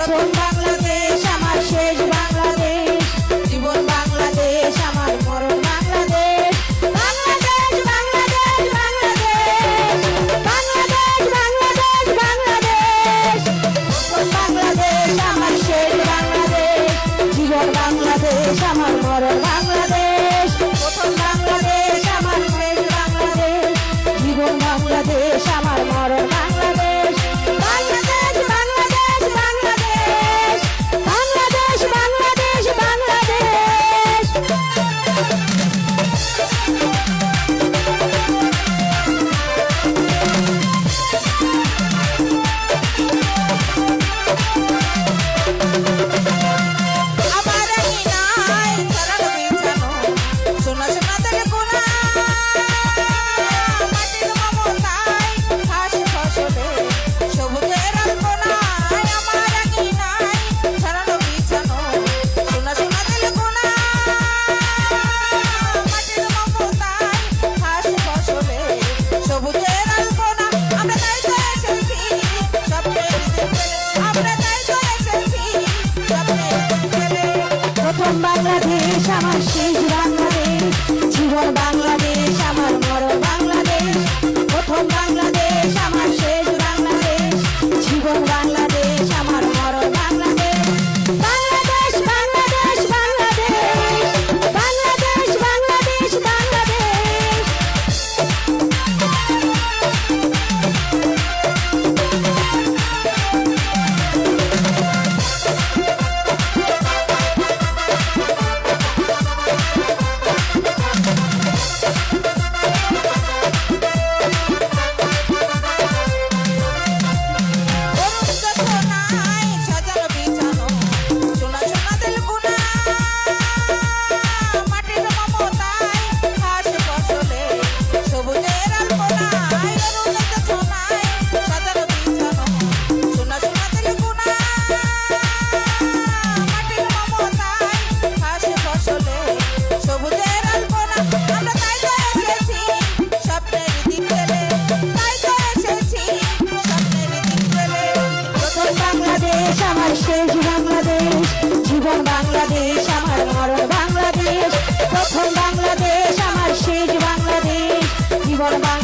প্রথম বাংলাদেশ আমার শেষ বাংলাদেশ, জীবন বাংলাদেশ আমার মরণ বাংলাদেশ। বাংলাদেশ বাংলাদেশ বাংলাদেশ, বাংলাদেশ বাংলাদেশ বাংলাদেশ। প্রথম বাংলাদেশ আমার শেষ বাংলাদেশ, জীবন বাংলাদেশ আমার মরণ বাংলাদেশ। প্রথম বাংলাদেশ আমার শেষ বাংলাদেশ, জীবন বাংলাদেশ আমার মরণ বাংলাদেশ। বাংলাদেশ বাংলাদেশ বাংলাদেশ, বাংলাদেশ বাংলাদেশ বাংলাদেশ। আমার নাই ছাড়ানো বিছানো, সোনা সোনা তেলে কোনা, মাটির মমতায় ঘাস ফসলে সবুজের আলপনায়। আমার নাই ছাড়ানো বিছানো, সোনা সোনা তেলে কোনা, মাটির মমতায় ঘাস ফসলে সবুজের আলপনা। আমরা তাই তো এসেছি স্বপ্নের দিন ফেলে, আমরা তাই তো এসেছি স্বপ্নের দিন ফেলে। প্রথম বাংলাদেশ আমার শেষ বাংলাদেশ, জীবন বাংলাদেশ আমার মরণ বাংলাদেশ। প্রথম বাংলাদেশ আমার শেষ বাংলাদেশ, জীবন বাংলাদেশ আমার মরণ বাংলাদেশ। বাংলাদেশ বাংলাদেশ বাংলাদেশ, বাংলাদেশ বাংলাদেশ বাংলাদেশ। সাজানো বিছানো, সোনা সোনা তেল কোনা, মাটির মমতায় ঘাস ফসলে সবুজের আলপনায়। সোনায় সাজানো বিছানো, সোনা সোনা তেল কোনা, মাটির মমতায় ঘাস ফসলে সবুজের আলপনা। আমরা তাই তো এসেছি স্বপ্নের দিন ফেলে, তাই তো এসেছি স্বপ্নের দিন ফেলে। প্রথম বাংলাদেশ আমার শেষ বাংলাদেশ, জীবন বাংলাদেশ আমার মরণ বাংলাদেশ। প্রথম বাংলাদেশ আমার শেষ বাংলাদেশ, জীবন বাংলাদেশ।